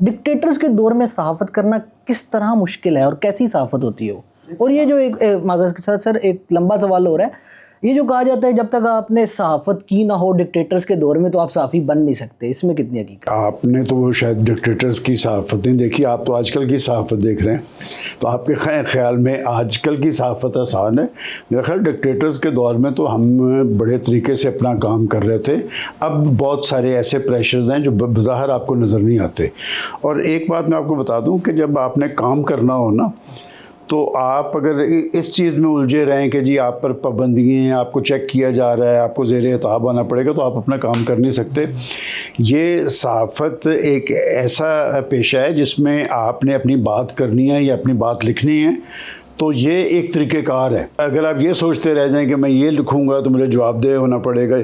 Dictators کے دور میں صحافت کرنا کس طرح مشکل ہے اور کیسی صحافت ہوتی ہے وہ؟ اور یہ جو ایک معذرت کے ساتھ سر ایک لمبا سوال ہو رہا ہے، یہ جو کہا جاتا ہے جب تک آپ نے صحافت کی نہ ہو ڈکٹیٹرز کے دور میں تو آپ صحافی بن نہیں سکتے، اس میں کتنی حقیقت؟ آپ نے تو وہ شاید ڈکٹیٹرز کی صحافت نہیں دیکھی، آپ تو آج کل کی صحافت دیکھ رہے ہیں، تو آپ کے خیال میں آج کل کی صحافت آسان ہے؟ میرا خیال ڈکٹیٹرز کے دور میں تو ہم بڑے طریقے سے اپنا کام کر رہے تھے، اب بہت سارے ایسے پریشرز ہیں جو بظاہر آپ کو نظر نہیں آتے۔ اور ایک بات میں آپ کو بتا دوں کہ جب آپ نے کام کرنا ہو نا، تو آپ اگر اس چیز میں الجھے رہیں کہ جی آپ پر پابندیاں ہیں، آپ کو چیک کیا جا رہا ہے، آپ کو زیر اعتاب آنا پڑے گا، تو آپ اپنا کام کر نہیں سکتے۔ یہ صحافت ایک ایسا پیشہ ہے جس میں آپ نے اپنی بات کرنی ہے یا اپنی بات لکھنی ہے، تو یہ ایک طریقہ کار ہے۔ اگر آپ یہ سوچتے رہ جائیں کہ میں یہ لکھوں گا تو مجھے جواب دہ ہونا پڑے گا،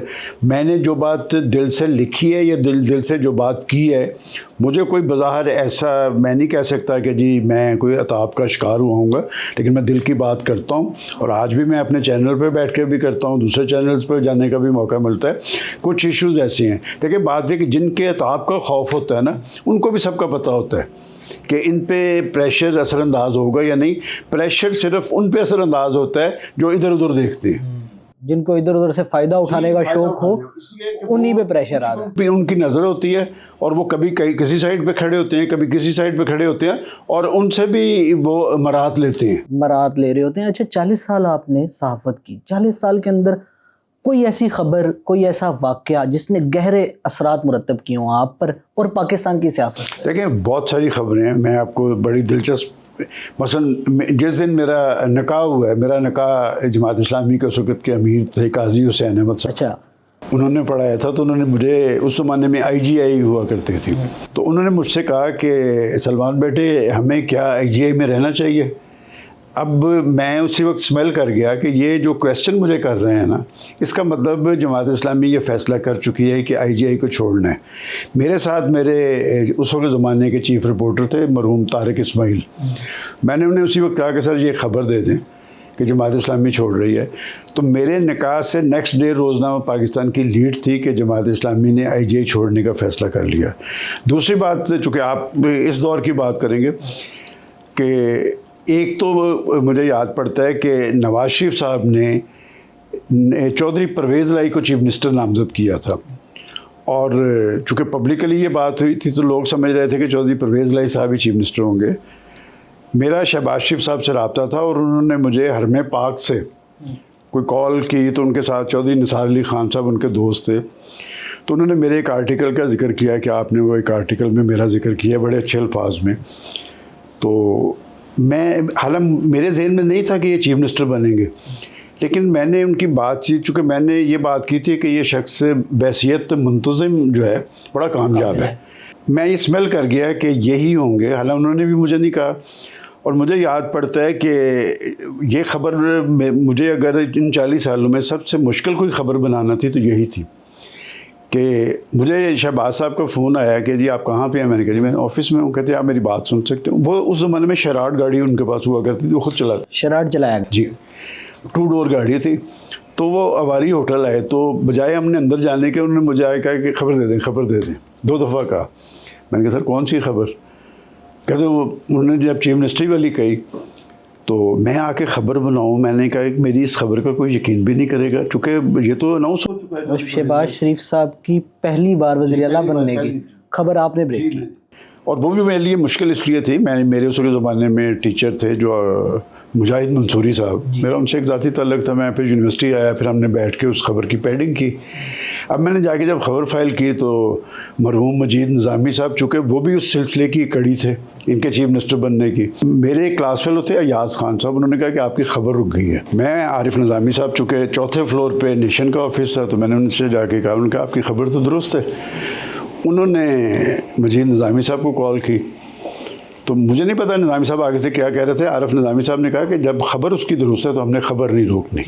میں نے جو بات دل سے لکھی ہے یا دل سے جو بات کی ہے، مجھے کوئی بظاہر ایسا میں نہیں کہہ سکتا کہ جی میں کوئی عطاب کا شکار ہوا ہوں گا، لیکن میں دل کی بات کرتا ہوں، اور آج بھی میں اپنے چینل پہ بیٹھ کے بھی کرتا ہوں، دوسرے چینلز پہ جانے کا بھی موقع ملتا ہے۔ کچھ ایشوز ایسے ہیں، دیکھیں بات ہے کہ جن کے عطاب کا خوف ہوتا ہے نا، ان کو بھی سب کا پتہ ہوتا ہے کہ ان پہ پریشر اثر انداز ہوگا یا نہیں۔ پریشر صرف ان پہ اثر انداز ہوتا ہے جو ادھر ادھر دیکھتے ہیں، جن کو ادھر ادھر سے فائدہ اٹھانے کا شوق ہو، انہی پہ پریشر آ رہا ہے۔ ان کی نظر ہوتی ہے، اور وہ کبھی کسی سائڈ پہ کھڑے ہوتے ہیں، کبھی کسی سائڈ پہ کھڑے ہوتے ہیں، اور ان سے بھی وہ مراعات لیتے ہیں، مراعات لے رہے ہوتے ہیں۔ اچھا 40 سال آپ نے صحافت کی، 40 سال کے اندر کوئی ایسی خبر، کوئی ایسا واقعہ جس نے گہرے اثرات مرتب کیے ہوں آپ پر اور پاکستان کی سیاست پر؟ دیکھیں بہت ساری خبریں ہیں، میں آپ کو بڑی دلچسپ، مثلا جس دن میرا نکاح ہوا ہے، میرا نکاح جماعت اسلامی کے اس وقت کے امیر تھے قاضی حسین احمد صاحب، اچھا، انہوں نے پڑھایا تھا، تو انہوں نے مجھے، اس زمانے میں IGI ہوا کرتے تھی، تو انہوں نے مجھ سے کہا کہ سلمان بیٹے ہمیں کیا IGI میں رہنا چاہیے؟ اب میں اسی وقت سمیل کر گیا کہ یہ جو کویسچن مجھے کر رہے ہیں نا، اس کا مطلب جماعت اسلامی یہ فیصلہ کر چکی ہے کہ IGI کو چھوڑنا ہے۔ میرے ساتھ میرے اس وقت زمانے کے چیف رپورٹر تھے مرحوم طارق اسماعیل، میں نے انہیں اسی وقت کہا کہ سر یہ خبر دے دیں کہ جماعت اسلامی چھوڑ رہی ہے، تو میرے نکاح سے نیکسٹ ڈے روزنامہ پاکستان کی لیڈ تھی کہ جماعت اسلامی نے IGI چھوڑنے کا فیصلہ کر لیا۔ دوسری بات، چونکہ آپ اس دور کی بات کریں گے، کہ ایک تو مجھے یاد پڑتا ہے کہ نواز شریف صاحب نے چودھری پرویز الہی کو چیف منسٹر نامزد کیا تھا، اور چونکہ پبلکلی یہ بات ہوئی تھی تو لوگ سمجھ رہے تھے کہ چودھری پرویز الہی صاحب ہی چیف منسٹر ہوں گے۔ میرا شہباز شریف صاحب سے رابطہ تھا، اور انہوں نے مجھے حرم پاک سے کوئی کال کی، تو ان کے ساتھ چودھری نثار علی خان صاحب ان کے دوست تھے، تو انہوں نے میرے ایک آرٹیکل کا ذکر کیا کہ آپ نے وہ ایک آرٹیکل میں میرا ذکر کیا بڑے اچھے الفاظ میں، تو میں، حالانکہ میرے ذہن میں نہیں تھا کہ یہ چیف منسٹر بنیں گے، لیکن میں نے ان کی بات چیت، چونکہ میں نے یہ بات کی تھی کہ یہ شخص بحیثیت منتظم جو ہے بڑا کامیاب ہے، میں یہ سمیل کر گیا کہ یہی ہوں گے، حالانکہ انہوں نے بھی مجھے نہیں کہا۔ اور مجھے یاد پڑتا ہے کہ یہ خبر مجھے اگر ان 40 سالوں میں سب سے مشکل کوئی خبر بنانا تھی تو یہی تھی کہ مجھے شہباز صاحب کا فون آیا کہ جی آپ کہاں پہ ہیں؟ میں نے کہا جی میں آفس میں ہوں۔ کہتے ہیں آپ میری بات سن سکتے ہو؟ وہ اس زمانے میں شراٹ گاڑی ان کے پاس ہوا کرتی تھی، وہ خود چلاتے، شراٹ چلایا گیا جی، 2 ڈور گاڑی تھی، تو وہ اواری ہوٹل آئے، تو بجائے ہم نے اندر جانے کے انہوں نے مجھے آیا کہا کہ خبر دے دیں، خبر دے دیں، 2 دفعہ کہا۔ میں نے کہا سر کون سی خبر؟ کہتے وہ انہوں نے جب چیف منسٹری والی کہی تو میں آ کے خبر بناؤں، میں نے کہا کہ میری اس خبر کا کوئی یقین بھی نہیں کرے گا، چونکہ یہ تو اناؤنس ہو چکا ہے۔ شہباز شریف صاحب کی پہلی بار وزیر اعلیٰ بننے کی خبر آپ نے بریک کی، اور وہ بھی میرے لیے مشکل اس لیے تھی، میرے اس زمانے میں ٹیچر تھے جو مجاہد منصوری صاحب، میرا ان سے ایک ذاتی تعلق تھا، میں پھر یونیورسٹی آیا، پھر ہم نے بیٹھ کے اس خبر کی پیڈنگ کی۔ اب میں نے جا کے جب خبر فائل کی تو مرحوم مجید نظامی صاحب، چونکہ وہ بھی اس سلسلے کی کڑی تھے ان کے چیف منسٹر بننے کی، میرے کلاس فیلو تھے ایاز خان صاحب، انہوں نے کہا کہ آپ کی خبر رک گئی ہے۔ میں عارف نظامی صاحب، چونکہ 4تھے فلور پہ نیشن کا آفس تھا، تو میں نے ان سے جا کے کہا، انہوں نے کہا آپ کی خبر تو درست ہے۔ انہوں نے مجید نظامی صاحب کو کال کی، تو مجھے نہیں پتا نظامی صاحب آگے سے کیا کہہ رہے تھے۔ عارف نظامی صاحب نے کہا کہ جب خبر اس کی درست ہے تو ہم نے خبر نہیں روکنی۔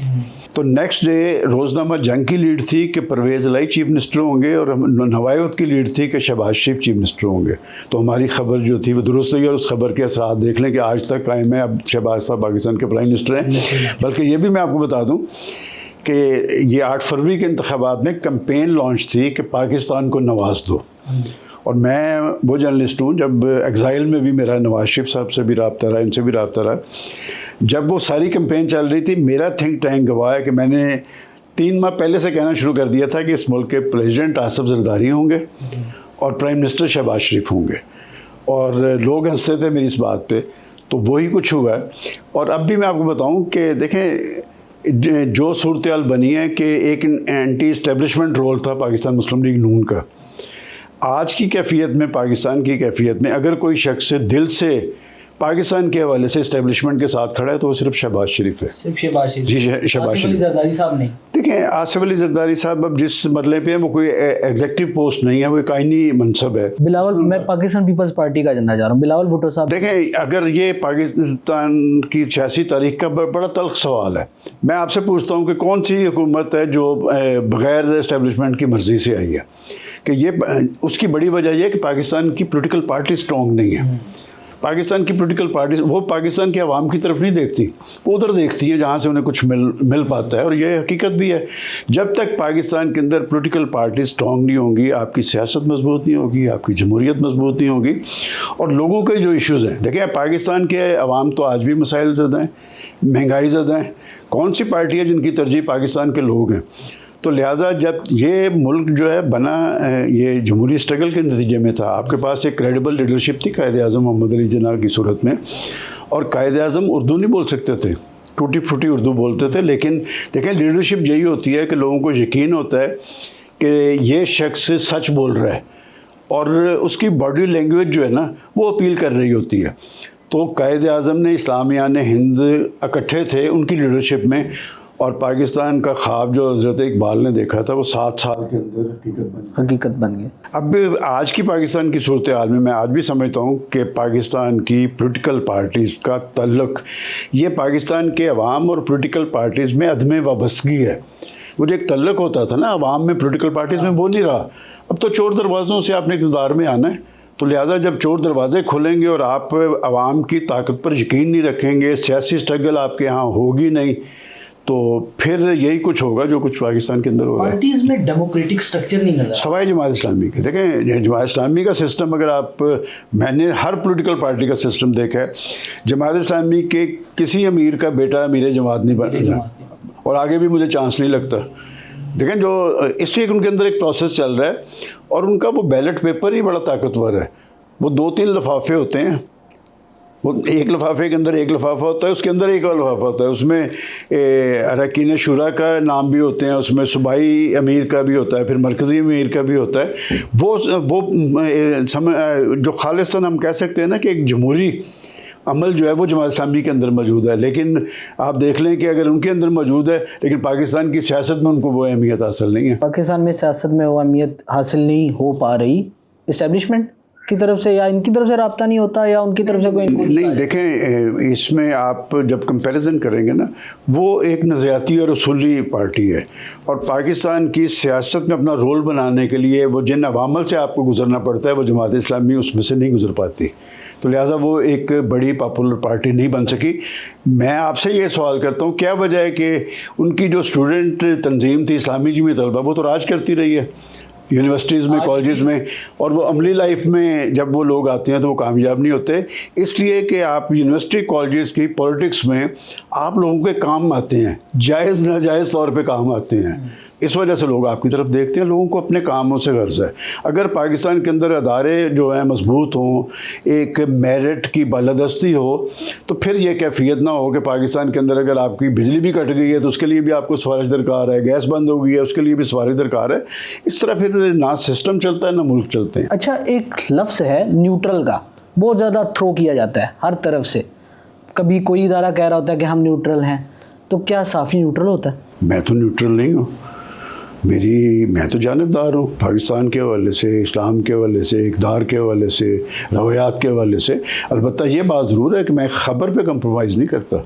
تو نیکسٹ ڈے روزنامہ جنگ کی لیڈ تھی کہ پرویز الہی چیف منسٹر ہوں گے، اور نوائیوت کی لیڈ تھی کہ شہباز شریف چیف منسٹر ہوں گے، تو ہماری خبر جو تھی وہ درست ہوئی، اور اس خبر کے اثرات دیکھ لیں کہ آج تک قائم ہے۔ اب شہباز صاحب پاکستان کے پرائم منسٹر ہیں۔ بلکہ یہ بھی میں آپ کو بتا دوں کہ یہ 8 فروری کے انتخابات میں کمپین لانچ تھی کہ پاکستان کو نواز دو، اور میں وہ جرنلسٹ ہوں، جب ایگزائل میں بھی میرا نواز شریف صاحب سے بھی رابطہ رہا، ان سے بھی رابطہ رہا، جب وہ ساری کمپین چل رہی تھی میرا تھنک ٹینک گواہ ہے کہ میں نے 3 ماہ پہلے سے کہنا شروع کر دیا تھا کہ اس ملک کے پریزیڈنٹ آصف زرداری ہوں گے اور پرائم منسٹر شہباز شریف ہوں گے، اور لوگ ہنستے تھے میری اس بات پہ، تو وہی کچھ ہوا ہے۔ اور اب بھی میں آپ کو بتاؤں کہ دیکھیں جو صورتحال بنی ہے کہ ایک اینٹی اسٹیبلشمنٹ رول تھا پاکستان مسلم لیگ نون کا، آج کی کیفیت میں، پاکستان کی کیفیت میں اگر کوئی شخص دل سے پاکستان کے حوالے سے اسٹیبلشمنٹ کے ساتھ کھڑا ہے تو وہ صرف شہباز شریف ہے، صرف شہباز شریف، جی شہباز آصف علی شریف۔ زرداری صاحب نہیں، دیکھیں آصف علی زرداری صاحب اب جس مرحلے پہ ہیں وہ کوئی ایگزیکٹو پوسٹ نہیں ہے، وہ ایک آئینی منصب ہے۔ بلاول، میں پاکستان پیپلز پارٹی کا جاننا چاہ رہا ہوں، بلاول بھٹو صاحب۔ دیکھیں اگر یہ پاکستان کی سیاسی تاریخ کا بڑا تلخ سوال ہے، میں آپ سے پوچھتا ہوں کہ کون سی حکومت ہے جو بغیر اسٹیبلشمنٹ کی مرضی سے آئی ہے؟ کہ یہ اس کی بڑی وجہ یہ ہے کہ پاکستان کی پولیٹیکل پارٹی سٹرونگ نہیں ہے۔ پاکستان کی پولیٹیکل پارٹیز وہ پاکستان کے عوام کی طرف نہیں دیکھتی، وہ ادھر دیکھتی ہے جہاں سے انہیں کچھ مل پاتا ہے، اور یہ حقیقت بھی ہے۔ جب تک پاکستان کے اندر پولیٹیکل پارٹیز سٹرونگ نہیں ہوں گی، آپ کی سیاست مضبوط نہیں ہوگی، آپ کی جمہوریت مضبوط نہیں ہوگی، اور لوگوں کے جو ایشوز ہیں، دیکھیں پاکستان کے عوام تو آج بھی مسائل زدہ ہیں، مہنگائی زدہ ہیں، کون سی پارٹی ہے جن کی ترجیح پاکستان کے لوگ ہیں؟ تو لہٰذا جب یہ ملک جو ہے بنا یہ جمہوری اسٹرگل کے نتیجے میں تھا، آپ کے پاس ایک کریڈیبل لیڈرشپ تھی قائد اعظم محمد علی جناح کی صورت میں، اور قائد اعظم اردو نہیں بول سکتے تھے، ٹوٹی پھوٹی اردو بولتے تھے، لیکن دیکھیں لیڈرشپ یہی ہوتی ہے کہ لوگوں کو یقین ہوتا ہے کہ یہ شخص سچ بول رہا ہے، اور اس کی باڈی لینگویج جو ہے نا وہ اپیل کر رہی ہوتی ہے۔ تو قائد اعظم نے، اسلامیان ہند اکٹھے تھے ان کی لیڈرشپ میں، اور پاکستان کا خواب جو حضرت اقبال نے دیکھا تھا وہ 7 سال کے اندر حقیقت بن گئی۔ اب آج کی پاکستان کی صورتحال میں آج بھی سمجھتا ہوں کہ پاکستان کی پولیٹیکل پارٹیز کا تعلق، یہ پاکستان کے عوام اور پولیٹیکل پارٹیز میں عدم وابستگی ہے۔ وہ جو ایک تعلق ہوتا تھا نا عوام میں پولیٹیکل پارٹیز میں، وہ نہیں رہا۔ اب تو چور دروازوں سے آپ نے اقتدار میں آنا ہے، تو لہٰذا جب چور دروازے کھولیں گے اور آپ عوام کی طاقت پر یقین نہیں رکھیں گے، سیاسی اسٹرگل آپ کے ہاں ہوگی نہیں، تو پھر یہی کچھ ہوگا جو کچھ پاکستان کے اندر ہو رہا ہے۔ پارٹیز میں ڈیموکریٹک سٹرکچر نہیں نظر سوائے جماعت اسلامی کے۔ دیکھیں جماعت اسلامی کا سسٹم اگر آپ، میں نے ہر پولیٹیکل پارٹی کا سسٹم دیکھا ہے، جماعت اسلامی کے کسی امیر کا بیٹا امیر جماعت نہیں بنا، اور آگے بھی مجھے چانس نہیں لگتا۔ دیکھیں جو اس سے ان کے اندر ایک پروسیس چل رہا ہے، اور ان کا وہ بیلٹ پیپر ہی بڑا طاقتور ہے۔ وہ 2-3 لفافے ہوتے ہیں، وہ ایک لفافے کے اندر ایک لفافہ ہوتا ہے، اس کے اندر ایک اور لفافہ ہوتا ہے، اس میں اراکین شورا کا نام بھی ہوتے ہیں، اس میں صوبائی امیر کا بھی ہوتا ہے، پھر مرکزی امیر کا بھی ہوتا ہے۔ وہ جو خالصتاً ہم کہہ سکتے ہیں نا کہ ایک جمہوری عمل جو ہے وہ جماعت اسلامی کے اندر موجود ہے، لیکن آپ دیکھ لیں کہ اگر ان کے اندر موجود ہے لیکن پاکستان کی سیاست میں ان کو وہ اہمیت حاصل نہیں ہے۔ پاکستان میں سیاست میں وہ اہمیت حاصل نہیں ہو پا رہی، اسٹیبلشمنٹ کی طرف سے، یا ان کی طرف سے رابطہ نہیں ہوتا، یا ان کی طرف سے کوئی نہیں۔ دیکھیں اس میں آپ جب کمپیریزن کریں گے نا، وہ ایک نظریاتی اور اصولی پارٹی ہے، اور پاکستان کی سیاست میں اپنا رول بنانے کے لیے وہ جن عوامل سے آپ کو گزرنا پڑتا ہے، وہ جماعت اسلامی اس میں سے نہیں گزر پاتی، تو لہٰذا وہ ایک بڑی پاپولر پارٹی نہیں بن سکی۔ میں آپ سے یہ سوال کرتا ہوں کیا وجہ ہے کہ ان کی جو اسٹوڈنٹ تنظیم تھی اسلامی جمعیت طلبہ، وہ تو راج کرتی رہی ہے یونیورسٹیز میں، کالجز میں، اور وہ عملی لائف میں جب وہ لوگ آتے ہیں تو وہ کامیاب نہیں ہوتے، اس لیے کہ آپ یونیورسٹی کالجز کی پولیٹکس میں آپ لوگوں کے کام آتے ہیں، جائز ناجائز طور پہ کام آتے ہیں، اس وجہ سے لوگ آپ کی طرف دیکھتے ہیں، لوگوں کو اپنے کاموں سے غرض ہے۔ اگر پاکستان کے اندر ادارے جو ہیں مضبوط ہوں، ایک میرٹ کی بالادستی ہو، تو پھر یہ کیفیت نہ ہو کہ پاکستان کے اندر اگر آپ کی بجلی بھی کٹ گئی ہے تو اس کے لیے بھی آپ کو سفارش درکار ہے، گیس بند ہو گئی ہے اس کے لیے بھی سفارش درکار ہے، اس طرح پھر نہ سسٹم چلتا ہے نہ ملک چلتے ہیں۔ اچھا، ایک لفظ ہے نیوٹرل کا، بہت زیادہ تھرو کیا جاتا ہے ہر طرف سے، کبھی کوئی ادارہ کہہ رہا ہوتا ہے کہ ہم نیوٹرل ہیں، تو کیا صافی نیوٹرل ہوتا ہے؟ میں تو نیوٹرل نہیں ہوں، میں تو جانبدار ہوں، پاکستان کے حوالے سے، اسلام کے حوالے سے، اقدار کے حوالے سے، روایات کے حوالے سے۔ البتہ یہ بات ضرور ہے کہ میں خبر پہ کمپرومائز نہیں کرتا۔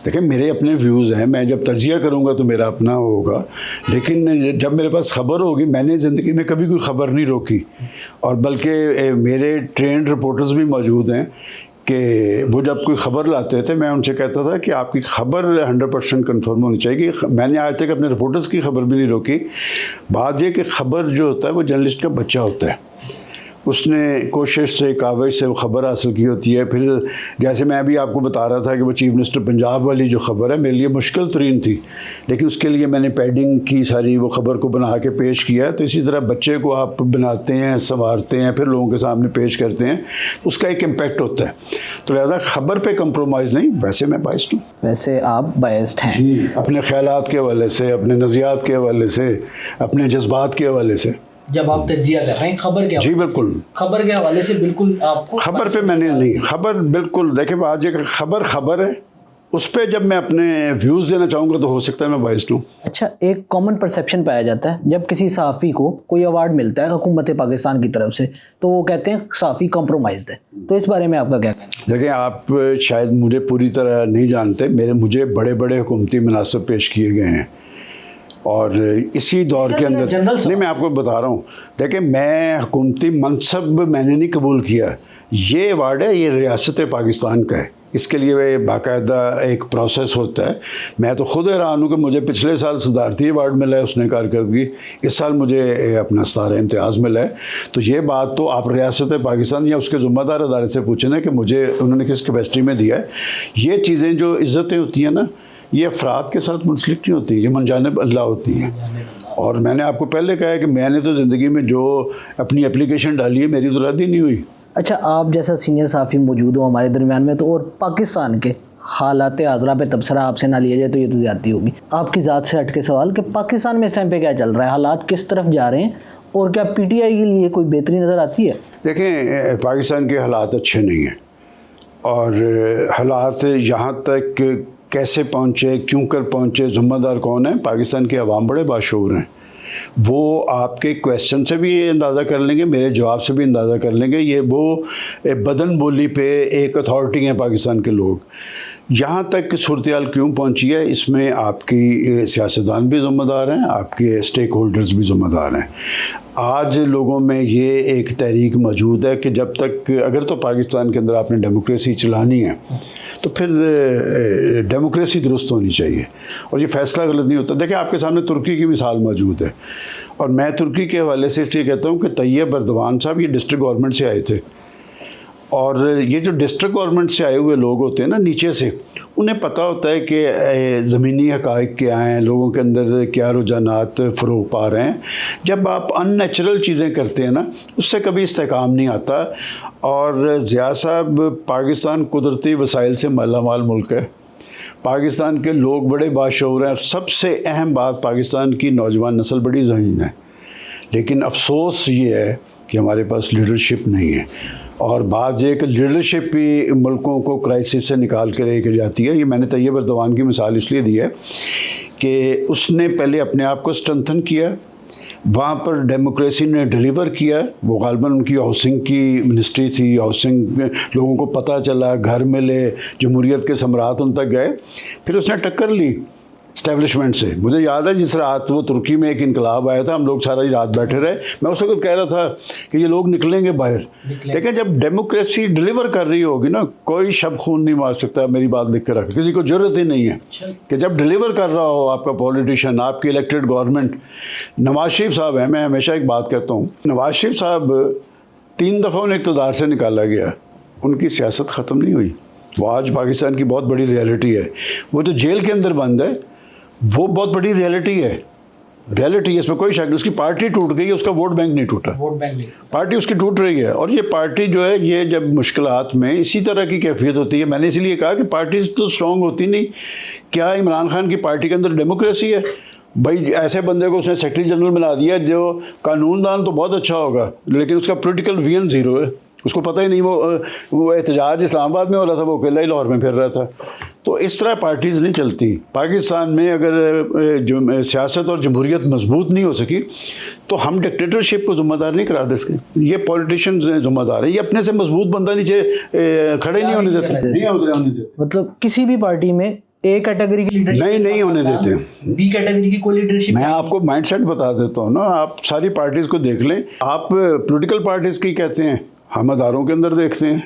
دیکھیں میرے اپنے ویوز ہیں، میں جب تجزیہ کروں گا تو میرا اپنا ہوگا، لیکن جب میرے پاس خبر ہوگی، میں نے زندگی میں کبھی کوئی خبر نہیں روکی، اور بلکہ میرے ٹرینڈ رپورٹرز بھی موجود ہیں کہ وہ جب کوئی خبر لاتے تھے میں ان سے کہتا تھا کہ آپ کی خبر 100% کنفرم ہونی چاہیے۔ میں نے آج تک اپنے رپورٹرز کی خبر بھی نہیں روکی۔ بات یہ کہ خبر جو ہوتا ہے وہ جرنلسٹ کا بچہ ہوتا ہے، اس نے کوشش سے کاوش سے وہ خبر حاصل کی ہوتی ہے. پھر جیسے میں ابھی آپ کو بتا رہا تھا کہ وہ چیف منسٹر پنجاب والی جو خبر ہے میرے لیے مشکل ترین تھی، لیکن اس کے لیے میں نے پیڈنگ کی ساری وہ خبر کو بنا کے پیش کیا. تو اسی طرح بچے کو آپ بناتے ہیں، سنوارتے ہیں، پھر لوگوں کے سامنے پیش کرتے ہیں، اس کا ایک امپیکٹ ہوتا ہے. تو لہٰذا خبر پہ کمپرومائز نہیں. ویسے میں بائسڈ ہوں. ویسے آپ بائسڈ ہیں اپنے خیالات کے حوالے سے، اپنے نظریات کے حوالے سے، اپنے جذبات کے حوالے سے. جب آپ تجزیہ کر رہے ہیں خبر کے، جی بالکل، خبر کے حوالے سے بالکل آپ کو خبر پہ میں نے نہیں، خبر بالکل دیکھیں آج ایک خبر ہے، اس پہ جب میں اپنے ویوز دینا چاہوں گا تو ہو سکتا ہے میں بائسڈ ہوں. اچھا، ایک کامن پرسیپشن پایا جاتا ہے جب کسی صحافی کو کوئی ایوارڈ ملتا ہے حکومت پاکستان کی طرف سے تو وہ کہتے ہیں صحافی کمپرومائزڈ ہے. تو اس بارے میں آپ کا کیا کہنا ہے؟ دیکھیں آپ شاید مجھے پوری طرح نہیں جانتے، مجھے بڑے بڑے حکومتی مناصب پیش کیے گئے ہیں، اور اسی دور کے اندر نہیں، میں آپ کو بتا رہا ہوں. دیکھیں میں حکومتی منصب میں نے نہیں قبول کیا. یہ ایوارڈ ہے، یہ ریاست پاکستان کا ہے، اس کے لیے باقاعدہ ایک پروسیس ہوتا ہے. میں تو خود حیران ہوں کہ مجھے پچھلے سال صدارتی ایوارڈ ملا ہے اس نے کارکردگی، اس سال مجھے اپنا ستارہ امتیاز ملا ہے. تو یہ بات تو آپ ریاست پاکستان یا اس کے ذمہ دار ادارے سے پوچھیں نا کہ مجھے انہوں نے کس کیپیسٹی میں دیا ہے. یہ چیزیں جو عزتیں ہوتی ہیں نا، یہ افراد کے ساتھ منسلک نہیں ہوتی، یہ من جانب اللہ ہوتی ہیں. اور میں نے آپ کو پہلے کہا ہے کہ میں نے تو زندگی میں جو اپنی اپلیکیشن ڈالی ہے میری تو رد ہی نہیں ہوئی. اچھا، آپ جیسا سینئر صحافی موجود ہو ہمارے درمیان میں، تو اور پاکستان کے حالات حاضرہ پہ تبصرہ آپ سے نہ لیا جائے تو یہ تو زیادتی ہوگی. آپ کی ذات سے ہٹ کے سوال کہ پاکستان میں اس ٹائم پہ کیا چل رہا ہے، حالات کس طرف جا رہے ہیں، اور کیا پی ٹی آئی کے لیے کوئی بہتری نظر آتی ہے؟ دیکھیں پاکستان کے حالات اچھے نہیں ہیں، اور حالات یہاں تک کیسے پہنچے، کیوں کر پہنچے، ذمہ دار کون ہے؟ پاکستان کے عوام بڑے باشعور ہیں. وہ آپ کے کویسچن سے بھی اندازہ کر لیں گے، میرے جواب سے بھی اندازہ کر لیں گے. یہ وہ بدن بولی پہ ایک اتھارٹی ہیں پاکستان کے لوگ. یہاں تک صورتحال کیوں پہنچی ہے، اس میں آپ کی سیاستدان بھی ذمہ دار ہیں، آپ کے اسٹیک ہولڈرز بھی ذمہ دار ہیں. آج لوگوں میں یہ ایک تحریک موجود ہے کہ جب تک اگر تو پاکستان کے اندر آپ نے ڈیموکریسی چلانی ہے تو پھر ڈیموکریسی درست ہونی چاہیے، اور یہ فیصلہ غلط نہیں ہوتا. دیکھیں آپ کے سامنے ترکی کی مثال موجود ہے، اور میں ترکی کے حوالے سے اس لیے کہتا ہوں کہ طیب اردوان صاحب یہ ڈسٹرکٹ گورنمنٹ سے آئے تھے، اور یہ جو ڈسٹرکٹ گورنمنٹ سے آئے ہوئے لوگ ہوتے ہیں نا نیچے سے، انہیں پتہ ہوتا ہے کہ زمینی حقائق کیا ہیں، لوگوں کے اندر کیا رجحانات فروغ پا رہے ہیں. جب آپ ان نیچرل چیزیں کرتے ہیں نا، اس سے کبھی استحکام نہیں آتا. اور ضیاء صاحب، پاکستان قدرتی وسائل سے مالا مال ملک ہے، پاکستان کے لوگ بڑے باشعور ہیں، اور سب سے اہم بات پاکستان کی نوجوان نسل بڑی ذہین ہے. لیکن افسوس یہ ہے کہ ہمارے پاس لیڈرشپ نہیں ہے، اور بعض یہ کہ لیڈرشپ ہی ملکوں کو کرائسس سے نکال کے لے کے جاتی ہے. یہ میں نے طیب اردوان کی مثال اس لیے دی ہے کہ اس نے پہلے اپنے آپ کو اسٹرنتھن کیا، وہاں پر ڈیموکریسی نے ڈیلیور کیا. وہ غالباً ان کی ہاؤسنگ کی منسٹری تھی، ہاؤسنگ لوگوں کو پتہ چلا، گھر ملے، جمہوریت کے ثمرات ان تک گئے. پھر اس نے ٹکر لی اسٹیبلشمنٹ سے. مجھے یاد ہے جس رات وہ ترکی میں ایک انقلاب آیا تھا، ہم لوگ سارا رات بیٹھے رہے، میں اس وقت کہہ رہا تھا کہ یہ لوگ نکلیں گے باہر. دیکھیں جب ڈیموکریسی ڈیلیور کر رہی ہوگی نا، کوئی شب خون نہیں مار سکتا. میری بات لکھ کر رکھ، کسی کو ضرورت ہی نہیں ہے کہ جب ڈیلیور کر رہا ہو آپ کا پولیٹیشین، آپ کی الیکٹڈ گورنمنٹ. نواز شریف صاحب ہیں، میں ہمیشہ ایک بات کہتا ہوں، نواز شریف صاحب 3 دفعہ انہیں اقتدار سے نکالا گیا، ان کی سیاست ختم نہیں ہوئی. وہ آج پاکستان کی بہت بڑی ریئلٹی ہے. وہ جو جیل کے اندر بند ہے وہ بہت بڑی ریئلٹی ہے، اس میں کوئی شک نہیں. اس کی پارٹی ٹوٹ گئی، اس کا ووٹ بینک نہیں ٹوٹا، پارٹی اس کی ٹوٹ رہی ہے. اور یہ پارٹی جو ہے، یہ جب مشکلات میں اسی طرح کی کیفیت ہوتی ہے. میں نے اسی لیے کہا کہ پارٹیز تو اسٹرانگ ہوتی نہیں. کیا عمران خان کی پارٹی کے اندر ڈیموکریسی ہے؟ بھائی ایسے بندے کو اس نے سیکرٹری جنرل بنا دیا جو قانون دان تو بہت اچھا ہوگا لیکن اس کا پولیٹیکل ویژن زیرو ہے. اس کو پتہ ہی نہیں وہ احتجاج اسلام آباد میں ہو رہا تھا، وہ اکیلا ہی لاہور میں پھر رہا تھا. تو اس طرح پارٹیز نہیں چلتی. پاکستان میں اگر سیاست اور جمہوریت مضبوط نہیں ہو سکی تو ہم ڈکٹیٹرشپ کو ذمہ دار نہیں قرار دے سکتے. یہ پولیٹیشینز ذمہ دار ہیں، یہ اپنے سے مضبوط بندہ نیچے کھڑے نہیں ہونے دیتے. مطلب کسی بھی پارٹی میں اے کیٹیگری کی لیڈرشپ نہیں ہونے دیتے، بی کیٹیگری کی کوئی لیڈرشپ. میں آپ کو مائنڈ سیٹ بتا دیتا ہوں نا. آپ ساری پارٹیز کو دیکھ لیں. آپ پولیٹیکل پارٹیز کی کہتے ہیں، ہم اداروں کے اندر دیکھتے ہیں.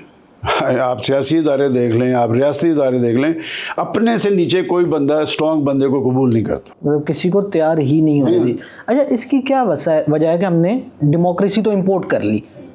آپ سیاسی ادارے دیکھ لیں، آپ ریاستی ادارے دیکھ لیں، اپنے سے نیچے کوئی بندہ اسٹرانگ بندے کو قبول نہیں کرتا، مطلب کسی کو تیار ہی نہیں ہونے دی. اچھا، اس کی کیا وجہ ہے کہ ہم نے ڈیموکریسی تو امپورٹ کر لی،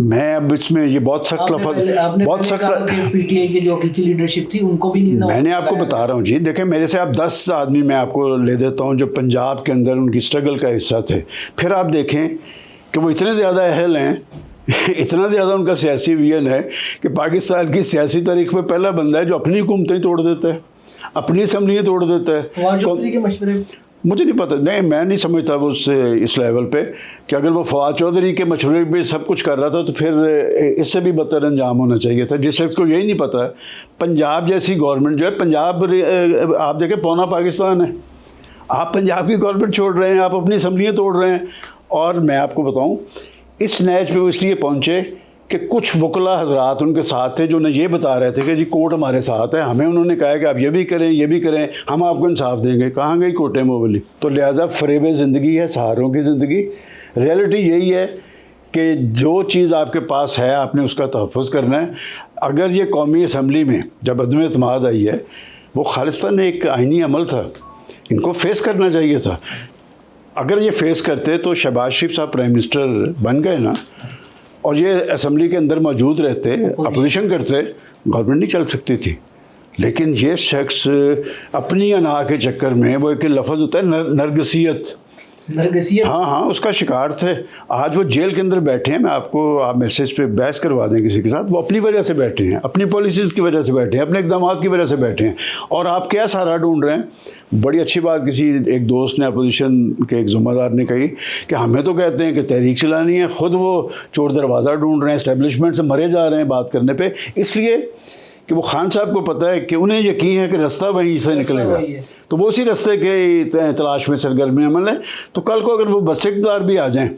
میں اب اس میں یہ بہت سخت پی ٹی آئی کی جو حقیقی لیڈرشپ تھی ان کو بھی نہیں، میں نے آپ کو بتا رہا ہوں جی، دیکھیں میرے سے آپ 10 آدمی میں آپ کو لے دیتا ہوں جو پنجاب کے اندر ان کی اسٹرگل کا حصہ تھے، پھر آپ دیکھیں کہ وہ اتنے زیادہ اہل ہیں، اتنا زیادہ ان کا سیاسی ویژن ہے کہ پاکستان کی سیاسی تاریخ میں پہلا بندہ ہے جو اپنی حکومتیں توڑ دیتا ہے، اپنی اسمبلیاں توڑ دیتا ہے۔ مجھے نہیں پتہ، نہیں میں نہیں سمجھتا وہ اس لیول پہ کہ اگر وہ فواد چودھری کے مشورے پہ سب کچھ کر رہا تھا تو پھر اس سے بھی بدتر انجام ہونا چاہیے تھا۔ جس شخص کو یہی نہیں پتہ ہے، پنجاب جیسی گورنمنٹ جو ہے، پنجاب آپ دیکھیں پونا پاکستان ہے، آپ پنجاب کی گورنمنٹ چھوڑ رہے ہیں، آپ اپنی اسمبلیاں توڑ رہے ہیں۔ اور میں آپ کو بتاؤں اس نیچ پہ وہ اس لیے پہنچے کہ کچھ وکلا حضرات ان کے ساتھ تھے جو انہیں یہ بتا رہے تھے کہ جی کورٹ ہمارے ساتھ ہے، ہمیں انہوں نے کہا کہ آپ یہ بھی کریں یہ بھی کریں، ہم آپ کو انصاف دیں گے۔ کہاں گئی کوٹیں موبلی؟ تو لہٰذا فریب زندگی ہے سہاروں کی زندگی۔ ریئلٹی یہی ہے کہ جو چیز آپ کے پاس ہے آپ نے اس کا تحفظ کرنا ہے۔ اگر یہ قومی اسمبلی میں جب عدم اعتماد آئی ہے، وہ خالصتاً ایک آئینی عمل تھا، ان کو فیس کرنا چاہیے تھا۔ اگر یہ فیس کرتے تو شہباز شریف صاحب پرائم منسٹر بن گئے نا، اور یہ اسمبلی کے اندر موجود رہتے، اپوزیشن کرتے، گورنمنٹ نہیں چل سکتی تھی۔ لیکن یہ شخص اپنی انا کے چکر میں، وہ ایک لفظ ہوتا ہے نرگسیت، ہاں اس کا شکار تھے۔ آج وہ جیل کے اندر بیٹھے ہیں، میں آپ میسیج پہ بحث کروا دیں کسی کے ساتھ، وہ اپنی وجہ سے بیٹھے ہیں، اپنی پالیسیز کی وجہ سے بیٹھے ہیں، اپنے اقدامات کی وجہ سے بیٹھے ہیں، اور آپ کیا سہارا ڈھونڈ رہے ہیں۔ بڑی اچھی بات کسی ایک دوست نے، اپوزیشن کے ایک ذمہ دار نے کہی کہ ہمیں تو کہتے ہیں کہ تحریک چلانی ہے، خود وہ چور دروازہ ڈھونڈ رہے ہیں، اسٹیبلشمنٹ سے مرے جا رہے ہیں بات کرنے پہ، اس لیے کہ وہ خان صاحب کو پتہ ہے کہ انہیں یقین ہے کہ رستہ وہیں سے نکلے گا، تو وہ اسی رستے کے تلاش میں سرگرمی عمل ہے۔ تو کل کو اگر وہ بس اقتدار بھی آ جائیں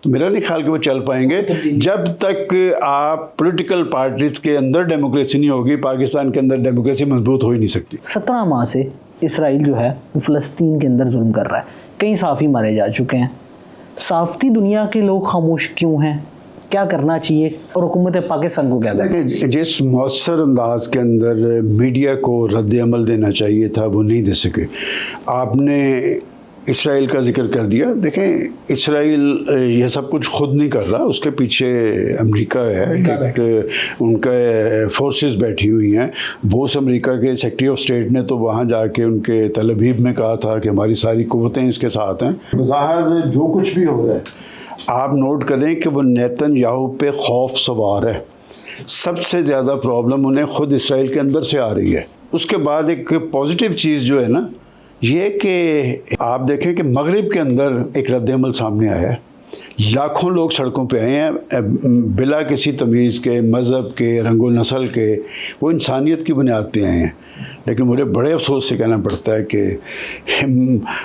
تو میرا نہیں خیال کہ وہ چل پائیں گے۔ جب تک آپ پولیٹیکل پارٹیز کے اندر ڈیموکریسی نہیں ہوگی، پاکستان کے اندر ڈیموکریسی مضبوط ہو ہی نہیں سکتی۔ 17 ماہ سے اسرائیل جو ہے وہ فلسطین کے اندر ظلم کر رہا ہے، کئی صحافی مارے جا چکے ہیں۔ صحافتی دنیا کے لوگ خاموش کیوں ہیں؟ کیا کرنا چاہیے اور حکومت پاکستان کو کیا کرنا چاہیے؟ جس مؤثر انداز کے اندر میڈیا کو رد عمل دینا چاہیے تھا وہ نہیں دے سکے۔ آپ نے اسرائیل کا ذکر کر دیا، دیکھیں اسرائیل یہ سب کچھ خود نہیں کر رہا، اس کے پیچھے امریکہ ہے، ان کا فورسز بیٹھی ہوئی ہیں۔ وہ امریکہ کے سیکرٹری آف اسٹیٹ نے تو وہاں جا کے ان کے تل ابیب میں کہا تھا کہ ہماری ساری قوتیں اس کے ساتھ ہیں۔ بظاہر جو کچھ بھی ہو رہا ہے، آپ نوٹ کریں کہ وہ نیتن یاہو پہ خوف سوار ہے۔ سب سے زیادہ پرابلم انہیں خود اسرائیل کے اندر سے آ رہی ہے۔ اس کے بعد ایک پازیٹیو چیز جو ہے نا، یہ کہ آپ دیکھیں کہ مغرب کے اندر ایک رد عمل سامنے آیا ہے۔ لاکھوں لوگ سڑکوں پہ آئے ہیں بلا کسی تمیز کے، مذہب کے، رنگ و نسل کے، وہ انسانیت کی بنیاد پہ آئے ہیں۔ لیکن مجھے بڑے افسوس سے کہنا پڑتا ہے کہ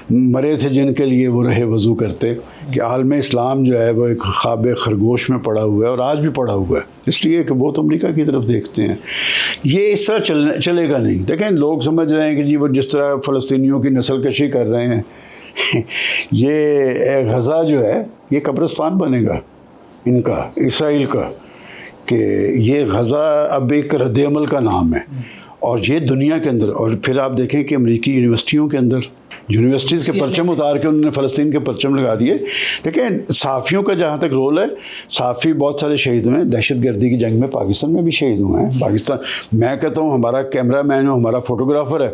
مرے تھے جن کے لیے وہ رہے وضو کرتے، کہ عالم اسلام جو ہے وہ ایک خواب خرگوش میں پڑا ہوا ہے، اور آج بھی پڑا ہوا ہے، اس لیے کہ وہ تو امریکہ کی طرف دیکھتے ہیں۔ یہ اس طرح چلے گا نہیں۔ دیکھیں لوگ سمجھ رہے ہیں کہ جی وہ جس طرح فلسطینیوں کی نسل کشی کر رہے ہیں، یہ غزہ جو ہے یہ قبرستان بنے گا ان کا، اسرائیل کا، کہ یہ غزہ اب ایک رد عمل کا نام ہے، اور یہ دنیا کے اندر۔ اور پھر آپ دیکھیں کہ امریکی یونیورسٹیوں کے اندر یونیورسٹیز کے پرچم اتار کے انہوں نے فلسطین کے پرچم لگا دیے۔ دیکھیں صحافیوں کا جہاں تک رول ہے، صحافی بہت سارے شہید ہوئے ہیں، دہشت گردی کی جنگ میں پاکستان میں بھی شہید ہوئے ہیں۔ پاکستان، میں کہتا ہوں ہمارا کیمرہ مین ہو، ہمارا فوٹوگرافر ہے،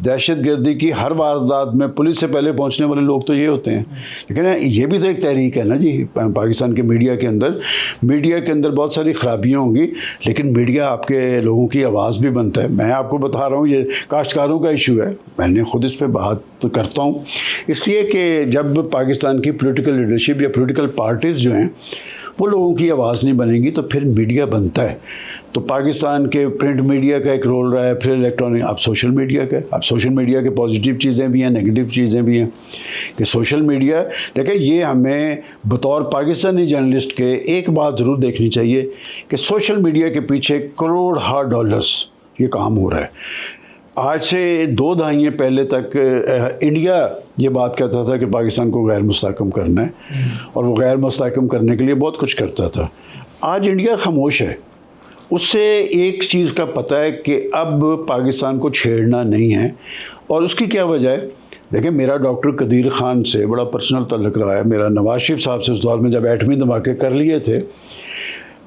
دہشت گردی کی ہر واردات میں پولیس سے پہلے پہنچنے والے لوگ تو یہ ہوتے ہیں۔ لیکن یہ بھی تو ایک تحریک ہے نا جی، پاکستان کے میڈیا کے اندر۔ میڈیا کے اندر بہت ساری خرابیاں ہوں گی، لیکن میڈیا آپ کے لوگوں کی آواز بھی بنتا ہے۔ میں آپ کو بتا رہا ہوں یہ کاشتکاروں کا ایشو ہے، میں نے خود اس پہ بات کرتا ہوں، اس لیے کہ جب پاکستان کی پولیٹیکل لیڈرشپ یا پولیٹیکل پارٹیز جو ہیں وہ لوگوں کی آواز نہیں بنے گی تو پھر میڈیا بنتا ہے۔ تو پاکستان کے پرنٹ میڈیا کا ایک رول رہا ہے، پھر الیکٹرانک، اب سوشل میڈیا کا۔ اب سوشل میڈیا کے پازیٹیو چیزیں بھی ہیں، نیگیٹو چیزیں بھی ہیں، کہ سوشل میڈیا دیکھیں یہ ہمیں بطور پاکستانی جرنلسٹ کے ایک بات ضرور دیکھنی چاہیے کہ سوشل میڈیا کے پیچھے کروڑ ڈالرز یہ کام ہو رہا ہے۔ آج سے 2 دہائیاں پہلے تک انڈیا یہ بات کہتا تھا کہ پاکستان کو غیر مستحکم کرنا ہے، اور وہ غیر مستحکم کرنے کے لیے بہت کچھ کرتا تھا۔ آج انڈیا خاموش ہے۔ اس سے ایک چیز کا پتہ ہے کہ اب پاکستان کو چھیڑنا نہیں ہے، اور اس کی کیا وجہ ہے؟ دیکھیں میرا ڈاکٹر قدیر خان سے بڑا پرسنل تعلق رہا ہے، میرا نواز شریف صاحب سے اس دور میں جب ایٹمی دھماکے کر لیے تھے،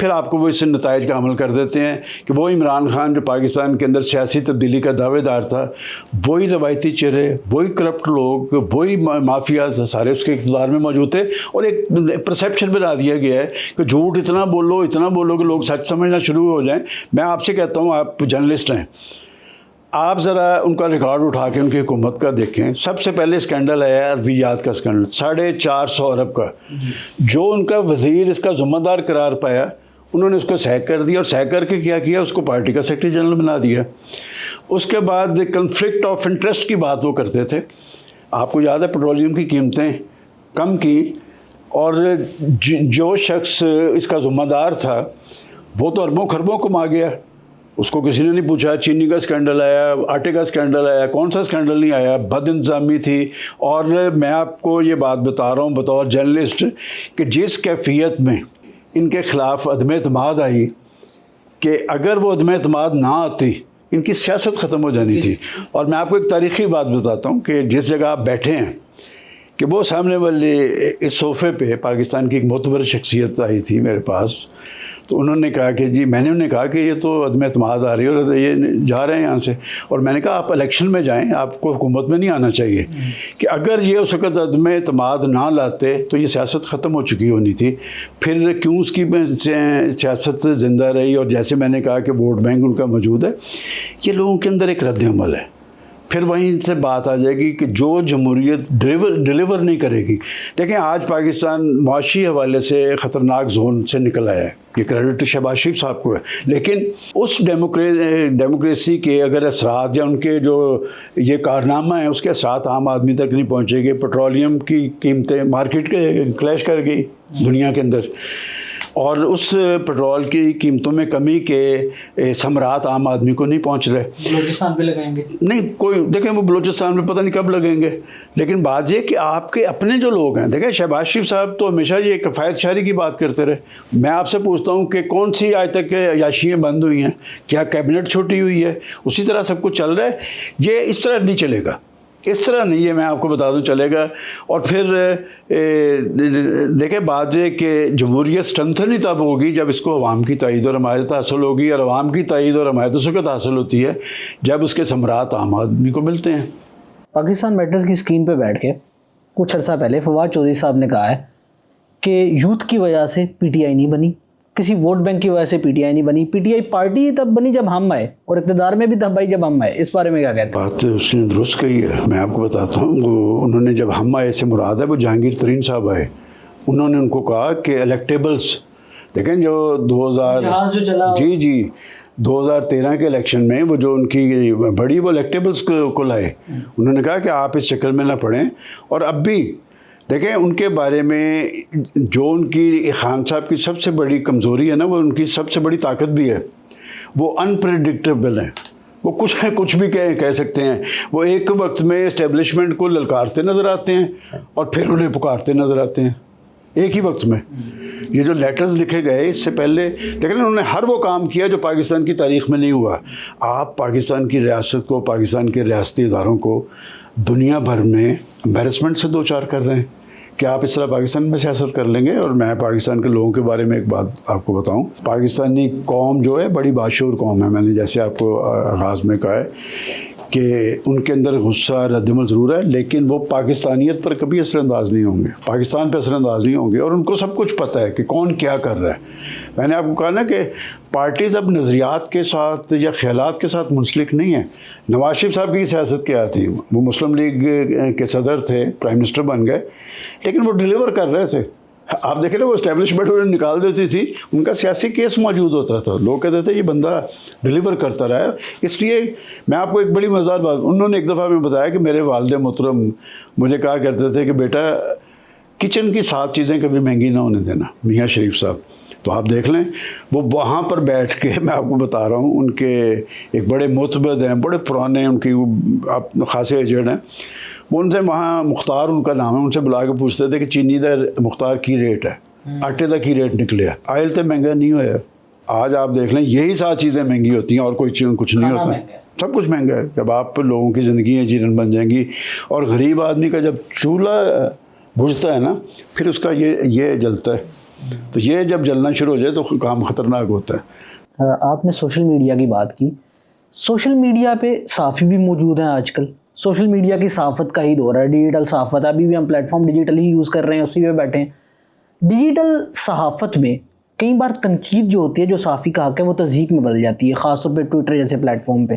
پھر آپ کو وہ اس سے نتائج کا عمل کر دیتے ہیں کہ وہ عمران خان جو پاکستان کے اندر سیاسی تبدیلی کا دعوے دار تھا، وہی روایتی چہرے، وہی کرپٹ لوگ، وہی مافیاز سارے اس کے اقتدار میں موجود تھے، اور ایک پرسیپشن بنا دیا گیا ہے کہ جھوٹ اتنا بولو کہ لوگ سچ سمجھنا شروع ہو جائیں۔ میں آپ سے کہتا ہوں، آپ جرنلسٹ ہیں، آپ ذرا ان کا ریکارڈ اٹھا کے ان کی حکومت کا دیکھیں۔ سب سے پہلے اسکینڈل ہے ادویات کا اسکینڈل، 450 ارب کا، جو ان کا وزیر اس کا ذمہ دار قرار پایا، انہوں نے اس کو سیک کر دیا، اور سیک کر کے کیا کیا، اس کو پارٹی کا سیکرٹری جنرل بنا دیا۔ اس کے بعد کنفلکٹ آف انٹرسٹ کی بات وہ کرتے تھے، آپ کو یاد ہے پیٹرولیم کی قیمتیں کم کی، اور جو شخص اس کا ذمہ دار تھا وہ تو اربوں خربوں کما گیا، اس کو کسی نے نہیں پوچھا۔ چینی کا اسکینڈل آیا، آٹے کا اسکینڈل آیا، کون سا اسکینڈل نہیں آیا، بد انتظامی تھی۔ اور میں آپ کو یہ بات بتا رہا ہوں بطور جرنلسٹ کہ جس کیفیت میں ان کے خلاف عدم اعتماد آئی، کہ اگر وہ عدم اعتماد نہ آتی ان کی سیاست ختم ہو جانی تھی۔ اور میں آپ کو ایک تاریخی بات بتاتا ہوں کہ جس جگہ آپ بیٹھے ہیں، کہ وہ سامنے والے اس صوفے پہ پاکستان کی ایک معتبر شخصیت آئی تھی میرے پاس، تو انہوں نے کہا کہ جی، میں نے انہیں کہا کہ یہ تو عدم اعتماد آ رہی ہے اور یہ جا رہے ہیں یہاں سے، اور میں نے کہا آپ الیکشن میں جائیں، آپ کو حکومت میں نہیں آنا چاہیے، کہ اگر یہ اس وقت عدم اعتماد نہ لاتے تو یہ سیاست ختم ہو چکی ہونی تھی۔ پھر کیوں اس کی سیاست زندہ رہی، اور جیسے میں نے کہا کہ ووٹ بینک ان کا موجود ہے، یہ لوگوں کے اندر ایک رد عمل ہے۔ پھر وہیں سے بات آ جائے گی کہ جو جمہوریت ڈیلیور نہیں کرے گی۔ دیکھیں، آج پاکستان معاشی حوالے سے خطرناک زون سے نکل آیا ہے، یہ کریڈٹ شہباز شریف صاحب کو ہے، لیکن اس ڈیموکریسی کے اگر اثرات یا ان کے جو یہ کارنامہ ہیں اس کے اثرات عام آدمی تک نہیں پہنچے گے۔ پیٹرولیم کی قیمتیں مارکیٹ کے کلیش کر گئی دنیا کے اندر، اور اس پیٹرول کی قیمتوں میں کمی کے ثمرات عام آدمی کو نہیں پہنچ رہے۔ بلوچستان پہ لگائیں گے؟ نہیں، کوئی دیکھیں، وہ بلوچستان میں پتہ نہیں کب لگیں گے، لیکن بات یہ کہ آپ کے اپنے جو لوگ ہیں، دیکھیں شہباز شریف صاحب تو ہمیشہ یہ کفایت شہری کی بات کرتے رہے۔ میں آپ سے پوچھتا ہوں کہ کون سی آج تک عیاشیاں بند ہوئی ہیں؟ کیا کیبنٹ چھوٹی ہوئی ہے؟ اسی طرح سب کچھ چل رہا ہے۔ یہ اس طرح نہیں چلے گا، اس طرح نہیں ہے، میں آپ کو بتا دوں چلے گا۔ اور پھر دیکھیں، بات یہ کہ جمہوریت اسٹرنتھن ہی تب ہوگی جب اس کو عوام کی تائید اور حمایت حاصل ہوگی، اور عوام کی تائید اور حمایت اس وقت حاصل ہوتی ہے جب اس کے ثمرات عام آدمی کو ملتے ہیں۔ پاکستان میٹرز کی اسکرین پہ بیٹھ کے کچھ عرصہ پہلے فواد چودھری صاحب نے کہا ہے کہ یوتھ کی وجہ سے پی ٹی آئی نہیں بنی، کسی ووٹ بینک کی وجہ سے پی ٹی آئی نہیں بنی، پی ٹی آئی پارٹی تب بنی جب ہم آئے، اور اقتدار میں بھی تب آئی جب ہم آئے۔ اس بارے میں کیا کہتے ہیں؟ بات اس نے درست کہی ہے، میں آپ کو بتاتا ہوں۔ انہوں نے جب ہم آئے سے مراد ہے وہ جہانگیر ترین صاحب آئے، انہوں نے ان کو کہا کہ الیکٹیبلز، دیکھیں جو 2013 کے الیکشن میں وہ جو ان کی بڑی وہ الیکٹیبلز کو لائے، انہوں نے کہا کہ آپ اس چکر میں نہ پڑیں۔ اور اب بھی دیکھیں ان کے بارے میں جو ان کی خان صاحب کی سب سے بڑی کمزوری ہے نا، وہ ان کی سب سے بڑی طاقت بھی ہے، وہ انپریڈکٹیبل ہیں، وہ کچھ بھی کہہ سکتے ہیں۔ وہ ایک وقت میں اسٹیبلشمنٹ کو للکارتے نظر آتے ہیں اور پھر انہیں پکارتے نظر آتے ہیں ایک ہی وقت میں۔ یہ جو لیٹرز لکھے گئے اس سے پہلے دیکھیں انہوں نے ہر وہ کام کیا جو پاکستان کی تاریخ میں نہیں ہوا۔ آپ پاکستان کی ریاست کو، پاکستان کے ریاستی اداروں کو دنیا بھر میں امبیرسمنٹ سے دو چار کر رہے ہیں۔ کیا آپ اس طرح پاکستان میں سیاست کر لیں گے؟ اور میں پاکستان کے لوگوں کے بارے میں ایک بات آپ کو بتاؤں، پاکستانی قوم جو ہے بڑی باشعور قوم ہے۔ میں نے جیسے آپ کو آغاز میں کہا ہے کہ ان کے اندر غصہ رد عمل ضرور ہے، لیکن وہ پاکستانیت پر کبھی اثر انداز نہیں ہوں گے، پاکستان پہ اثر انداز نہیں ہوں گے، اور ان کو سب کچھ پتہ ہے کہ کون کیا کر رہا ہے۔ میں نے آپ کو کہا نا کہ پارٹیز اب نظریات کے ساتھ یا خیالات کے ساتھ منسلک نہیں ہیں۔ نواز شریف صاحب کی سیاست کیا تھی؟ وہ مسلم لیگ کے صدر تھے، پرائم منسٹر بن گئے، لیکن وہ ڈیلیور کر رہے تھے۔ آپ دیکھیں نا، وہ اسٹیبلشمنٹ انہیں نکال دیتی تھی، ان کا سیاسی کیس موجود ہوتا تھا، لوگ کہتے تھے یہ بندہ ڈیلیور کرتا رہا ہے۔ اس لیے میں آپ کو ایک بڑی مزیدار بات، انہوں نے ایک دفعہ میں بتایا کہ میرے والد محترم مجھے کہا کرتے تھے کہ بیٹا کچن کی 7 چیزیں کبھی مہنگی نہ ہونے دینا، میاں شریف صاحب۔ تو آپ دیکھ لیں، وہ وہاں پر بیٹھ کے، میں آپ کو بتا رہا ہوں، ان کے ایک بڑے معتبر ہیں، بڑے پرانے، ان کی خاصے ایجنٹ ہیں، وہ ان سے وہاں مختار ان کا نام ہے، ان سے بلا کے پوچھتے تھے کہ چینی دا مختار کی ریٹ ہے، آٹے دا کی ریٹ نکلے، آئل تو مہنگا نہیں ہوا ہے۔ آج آپ دیکھ لیں یہی 7 چیزیں مہنگی ہوتی ہیں اور کوئی چیز کچھ نہیں ہوتا، سب کچھ مہنگا ہے۔ جب آپ لوگوں کی زندگیاں جیرن بن جائیں گی، اور غریب آدمی کا جب چولہا بجھتا ہے نا، پھر اس کا یہ جلتا ہے۔ تو یہ جب جلنا شروع ہو جائے تو کام خطرناک ہوتا ہے. آپ نے سوشل میڈیا کی بات کی. سوشل میڈیا پہ صحافی بھی موجود ہیں آج کل. سوشل میڈیا کی صحافت کا ہی دور ہے, ڈیجیٹل صحافت. ابھی بھی ہم پلیٹ فارم ڈیجیٹل ہی یوز کر رہے ہیں, اسی پہ بیٹھے ہیں. ڈیجیٹل صحافت میں کئی بار تنقید جو ہوتی ہے, جو صحافی کا حق ہے, وہ تضحیک میں بدل جاتی ہے, خاص طور پہ ٹویٹر جیسے پلیٹ فارم پہ.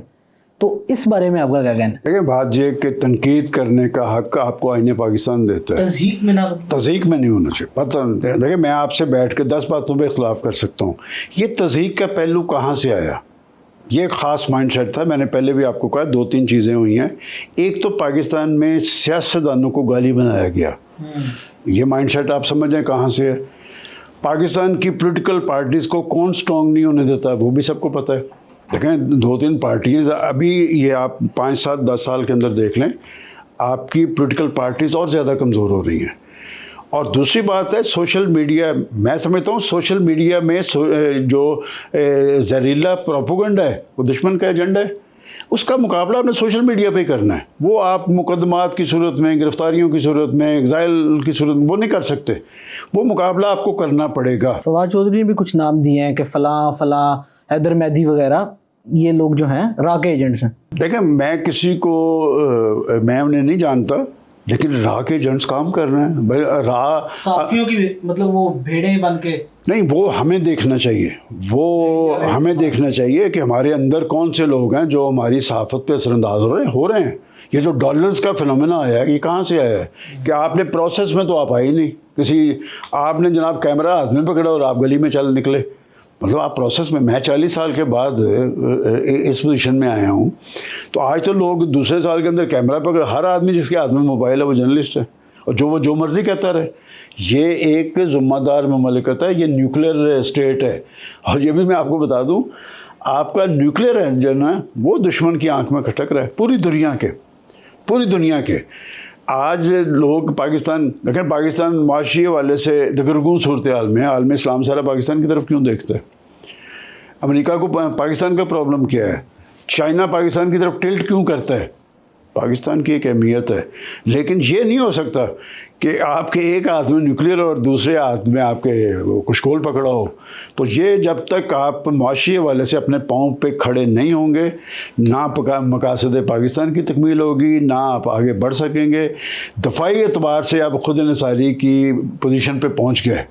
تو اس بارے میں آپ کا کیا کہنا ہے؟ دیکھیں بات یہ کہ تنقید کرنے کا حق آپ کو آئین پاکستان دیتا ہے, تضحیک میں نہ, تضحیک میں نہیں ہونا چاہیے. پتہ دیکھیں میں آپ سے بیٹھ کے 10 باتوں پہ اختلاف کر سکتا ہوں, یہ تضحیک کا پہلو کہاں سے آیا؟ یہ ایک خاص مائنڈ سیٹ تھا. میں نے پہلے بھی آپ کو کہا 2-3 چیزیں ہوئی ہیں. ایک تو پاکستان میں سیاستدانوں کو گالی بنایا گیا, یہ مائنڈ سیٹ آپ سمجھیں کہاں سے ہے. پاکستان کی پولیٹیکل پارٹیز کو کون سٹرونگ نہیں ہونے دیتا, وہ بھی سب کو پتہ ہے. دیکھیں 2-3 پارٹیز ابھی, یہ آپ 5-7-10 سال کے اندر دیکھ لیں, آپ کی پولیٹیکل پارٹیز اور زیادہ کمزور ہو رہی ہیں. اور دوسری بات ہے سوشل میڈیا. میں سمجھتا ہوں سوشل میڈیا میں جو زہریلا پروپیگنڈا ہے وہ دشمن کا ایجنڈا ہے. اس کا مقابلہ آپ نے سوشل میڈیا پہ کرنا ہے. وہ آپ مقدمات کی صورت میں, گرفتاریوں کی صورت میں, ایگزائل کی صورت میں وہ نہیں کر سکتے. وہ مقابلہ آپ کو کرنا پڑے گا. فواد چودھری نے بھی کچھ نام دیے ہیں کہ فلاں فلاں, حیدر مہدی وغیرہ, یہ لوگ جو ہیں را کے ایجنٹس ہیں. دیکھیں میں کسی کو میں انہیں نہیں جانتا, لیکن را کے ایجنٹس کام کر رہے ہیں. صحافیوں کی مطلب وہ بھیڑیں بن کے نہیں, وہ ہمیں دیکھنا چاہیے. وہ ہمیں دیکھنا چاہیے کہ ہمارے اندر کون سے لوگ ہیں جو ہماری صحافت پہ اثر انداز ہو رہے ہیں. یہ جو ڈالرز کا فنومینا آیا ہے, یہ کہاں سے آیا ہے؟ کہ آپ نے پروسیس میں تو آپ آئے نہیں. آپ نے جناب کیمرہ ہاتھ میں پکڑا اور آپ گلی میں چل نکلے. مطلب آپ پروسیس میں 40 سال کے بعد اس پوزیشن میں آیا ہوں. تو آج تو لوگ دوسرے سال کے اندر کیمرہ پکڑ, ہر آدمی جس کے ہاتھ میں موبائل ہے وہ جرنلسٹ ہے, اور وہ جو مرضی کہتا رہے. یہ ایک ذمہ دار مملکت ہے, یہ نیوکلیر اسٹیٹ ہے. اور یہ بھی میں آپ کو بتا دوں, آپ کا نیوکلیر انجن ہے وہ دشمن کی آنکھ میں کھٹک رہا ہے پوری دنیا کے. آج لوگ پاکستان, لیکن پاکستان معاشی حوالے سے دگرگوں صورتحال میں عالم اسلام سارا پاکستان کی طرف کیوں دیکھتا ہے؟ امریکہ کو پاکستان کا پرابلم کیا ہے؟ چائنا پاکستان کی طرف ٹلٹ کیوں کرتا ہے؟ پاکستان کی ایک اہمیت ہے. لیکن یہ نہیں ہو سکتا کہ آپ کے ایک ہاتھ میں نیوکلیئر اور دوسرے ہاتھ میں آپ کے کشکول پکڑا ہو. تو یہ جب تک آپ معاشی حوالے سے اپنے پاؤں پہ کھڑے نہیں ہوں گے, نہ مقاصد پاکستان کی تکمیل ہوگی, نہ آپ آگے بڑھ سکیں گے. دفاعی اعتبار سے آپ خود انحصاری کی پوزیشن پہ پہنچ گئے,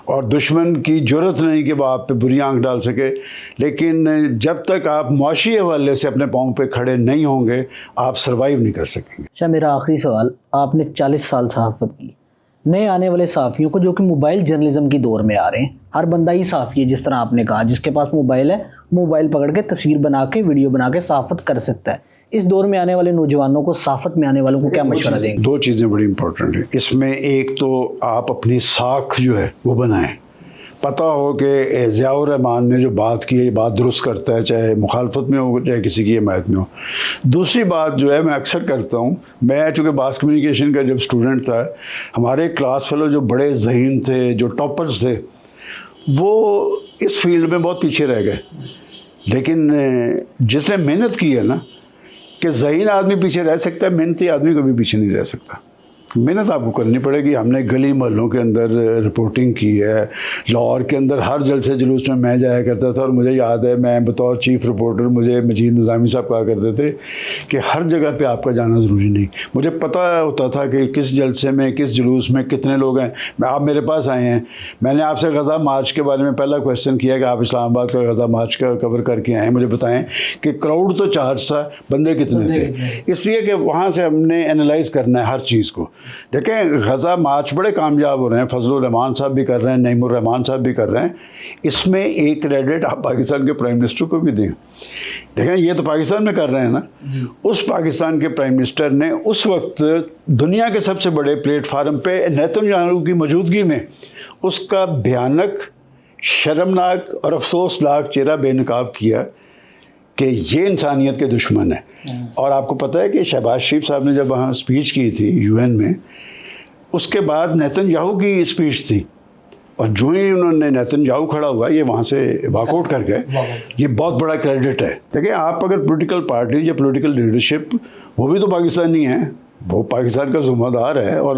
اور دشمن کی جرت نہیں کہ وہ آپ پہ بری آنکھ ڈال سکے. لیکن جب تک آپ معاشی حوالے سے اپنے پاؤں پہ کھڑے نہیں ہوں گے, آپ سروائیو نہیں کر سکیں گے. اچھا, میرا آخری سوال, آپ نے 40 سال صحافت کی. نئے آنے والے صحافیوں کو جو کہ موبائل جرنلزم کی دور میں آ رہے ہیں, ہر بندہ ہی صحافی ہے جس طرح آپ نے کہا, جس کے پاس موبائل ہے موبائل پکڑ کے تصویر بنا کے ویڈیو بنا کے صحافت کر سکتا ہے. اس دور میں آنے والے نوجوانوں کو, صحافت میں آنے والوں کو کیا مشورہ دیں گے؟ 2 چیزیں بڑی امپورٹنٹ ہیں اس میں. ایک تو آپ اپنی ساکھ جو ہے وہ بنائیں. پتہ ہو کہ ضیاء الرحمان نے جو بات کی ہے یہ بات درست کرتا ہے, چاہے مخالفت میں ہو چاہے کسی کی حمایت میں ہو. دوسری بات جو ہے میں اکثر کرتا ہوں, میں چونکہ ماس کمیونیکیشن کا جب اسٹوڈنٹ تھا, ہمارے کلاس فیلو جو بڑے ذہین تھے, جو ٹاپرز تھے, وہ اس فیلڈ میں بہت پیچھے رہ گئے. لیکن جس نے محنت کی ہے نا, کہ ذہین آدمی پیچھے رہ سکتا ہے, محنتی آدمی کبھی پیچھے نہیں رہ سکتا. محنت آپ کو کرنی پڑے گی. ہم نے گلی محلوں کے اندر رپورٹنگ کی ہے. لاہور کے اندر ہر جلسے جلوس میں جایا کرتا تھا, اور مجھے یاد ہے میں بطور چیف رپورٹر, مجھے مجید نظامی صاحب کہا کرتے تھے کہ ہر جگہ پہ آپ کا جانا ضروری نہیں. مجھے پتہ ہوتا تھا کہ کس جلسے میں, کس جلوس میں کتنے لوگ ہیں. آپ میرے پاس آئے ہیں, میں نے آپ سے غزہ مارچ کے بارے میں پہلا کویشچن کیا کہ آپ اسلام آباد کا غزہ مارچ کا کور کر کے آئے ہیں, مجھے بتائیں کہ کراؤڈ تو چارج تھا, بندے کتنے تھے. اس لیے کہ وہاں سے ہم نے انالائز کرنا ہے ہر چیز کو. دیکھیں غزہ مارچ بڑے کامیاب ہو رہے ہیں, فضل الرحمان صاحب بھی کر رہے ہیں, نعیم الرحمان صاحب بھی کر رہے ہیں. اس میں ایک کریڈٹ آپ پاکستان کے پرائم منسٹر کو بھی دیں. دیکھیں یہ تو پاکستان میں کر رہے ہیں نا. اس پاکستان کے پرائم منسٹر نے اس وقت دنیا کے سب سے بڑے پلیٹ فارم پہ نیتن یاہو کی موجودگی میں اس کا بھیانک, شرمناک اور افسوسناک چہرہ بے نقاب کیا کہ یہ انسانیت کے دشمن ہے. اور آپ کو پتہ ہے کہ شہباز شریف صاحب نے جب وہاں اسپیچ کی تھی UN میں, اس کے بعد نیتن یاہو کی اسپیچ تھی, اور جو ہی انہوں نے نیتن یاہو کھڑا ہوا یہ وہاں سے واک آؤٹ کر گئے. یہ بہت بڑا کریڈٹ ہے. دیکھیں آپ اگر پولیٹیکل پارٹی یا پولیٹیکل لیڈرشپ, وہ بھی تو پاکستانی ہیں, وہ پاکستان کا ذمہ دار ہے، اور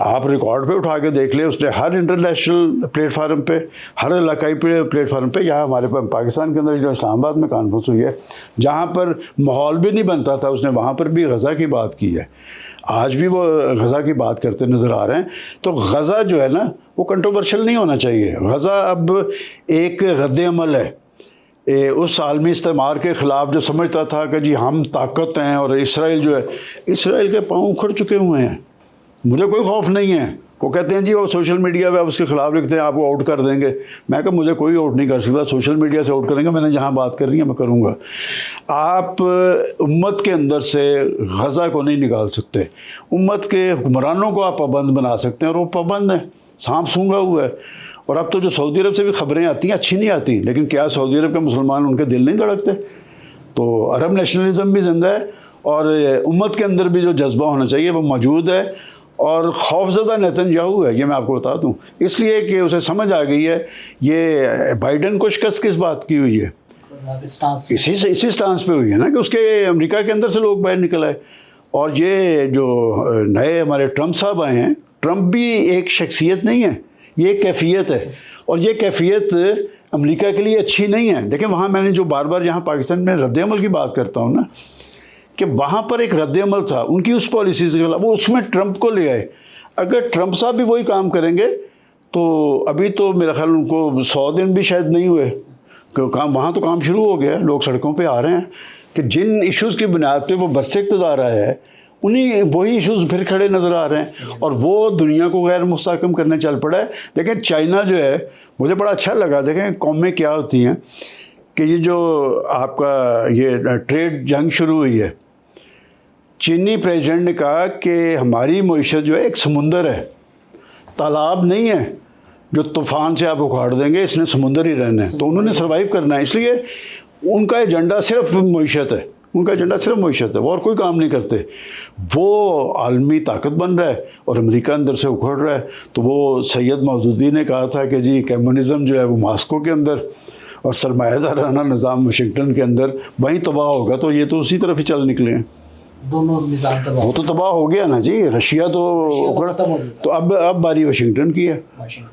آپ ریکارڈ پہ اٹھا کے دیکھ لیں، اس نے ہر انٹرنیشنل پلیٹ فارم پہ، ہر علاقائی پلیٹ فارم پہ، یہاں ہمارے پاکستان کے اندر جو اسلام آباد میں کانفرنس ہوئی ہے جہاں پر ماحول بھی نہیں بنتا تھا، اس نے وہاں پر بھی غزہ کی بات کی ہے، آج بھی وہ غزہ کی بات کرتے نظر آ رہے ہیں۔ تو غزہ جو ہے نا وہ کنٹروورشل نہیں ہونا چاہیے، غزہ اب ایک رد عمل ہے اس عالمی استعمار کے خلاف جو سمجھتا تھا کہ جی ہم طاقت ہیں، اور اسرائیل جو ہے، اسرائیل کے پاؤں اکھڑ چکے ہوئے ہیں، مجھے کوئی خوف نہیں ہے۔ وہ کہتے ہیں جی وہ سوشل میڈیا پہ آپ اس کے خلاف لکھتے ہیں آپ کو آؤٹ کر دیں گے، میں کہا مجھے کوئی آؤٹ نہیں کر سکتا، سوشل میڈیا سے آؤٹ کریں گے، میں نے جہاں بات کرنی ہے میں کروں گا۔ آپ امت کے اندر سے غزہ کو نہیں نکال سکتے، امت کے حکمرانوں کو آپ پابند بنا سکتے ہیں، اور وہ پابند ہیں، سانپ سونگھا ہوا ہے۔ اور اب تو جو سعودی عرب سے بھی خبریں آتی ہیں اچھی نہیں آتی، لیکن کیا سعودی عرب کے مسلمان ان کے دل نہیں دھڑکتے؟ تو عرب نیشنلزم بھی زندہ ہے، اور امت کے اندر بھی جو جذبہ ہونا چاہیے وہ موجود ہے، اور خوفزدہ نیتن یاہو ہے، یہ میں آپ کو بتا دوں، اس لیے کہ اسے سمجھ آ گئی ہے یہ بائیڈن کو شکست کس بات کی ہوئی ہے، اسی سٹانس پہ ہوئی ہے نا کہ اس کے امریکہ کے اندر سے لوگ باہر نکل آئے۔ اور یہ جو نئے ہمارے ٹرمپ صاحب آئے ہیں، ٹرمپ بھی ایک شخصیت نہیں ہے، یہ ایک کیفیت ہے، اور یہ کیفیت امریکہ کے لیے اچھی نہیں ہے۔ دیکھیں وہاں میں نے جو بار بار یہاں پاکستان میں رد عمل کی بات کرتا ہوں نا، کہ وہاں پر ایک رد عمل تھا ان کی اس پالیسی سے خلاف، وہ اس میں ٹرمپ کو لے آئے۔ اگر ٹرمپ صاحب بھی وہی کام کریں گے تو ابھی تو میرا خیال ان کو 100 دن بھی شاید نہیں ہوئے کہ کام، وہاں تو کام شروع ہو گیا، لوگ سڑکوں پہ آ رہے ہیں کہ جن ایشوز کی بنیاد پہ وہ برس اقتدار آیا ہے وہی ایشوز پھر کھڑے نظر آ رہے ہیں، اور وہ دنیا کو غیر مستحکم کرنے چل پڑا ہے۔ دیکھیں چائنا جو ہے، مجھے بڑا اچھا لگا، دیکھیں قومیں کیا ہوتی ہیں کہ یہ جو آپ کا یہ ٹریڈ جنگ شروع ہوئی ہے، چینی پریزیڈنٹ نے کہا کہ ہماری معیشت جو ہے ایک سمندر ہے، تالاب نہیں ہے جو طوفان سے آپ اکھاڑ دیں گے، اس نے سمندر ہی رہنا ہے، تو انہوں نے سروائیو کرنا ہے، اس لیے ان کا ایجنڈا صرف معیشت ہے، ان کا ایجنڈا صرف معیشت ہے، وہ اور کوئی کام نہیں کرتے۔ وہ عالمی طاقت بن رہا ہے اور امریکہ اندر سے اکھڑ رہا ہے۔ تو وہ سید مودودی نے کہا تھا کہ جی کمیونزم جو ہے وہ ماسکو کے اندر اور سرمایہ دارانہ نظام واشنگٹن کے اندر وہیں تباہ ہوگا، تو یہ تو اسی طرف ہی چل نکلے ہیں، دونوں نظام تباہ، وہ تو تباہ ہو گیا نا جی، رشیا تو اکھڑا، تو اب باری واشنگٹن کی ہے،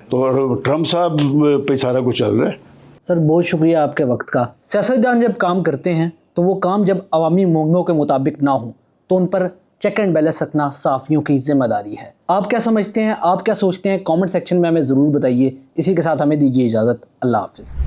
تو ٹرمپ صاحب پہ سارا کچھ چل رہا ہے۔ سر بہت شکریہ آپ کے وقت کا۔ سیاستدان جب کام کرتے ہیں تو وہ کام جب عوامی مانگوں کے مطابق نہ ہوں تو ان پر چیک اینڈ بیلنس رکھنا صحافیوں کی ذمہ داری ہے۔ آپ کیا سمجھتے ہیں، آپ کیا سوچتے ہیں، کامنٹ سیکشن میں ہمیں ضرور بتائیے۔ اسی کے ساتھ ہمیں دیجیے اجازت، اللہ حافظ۔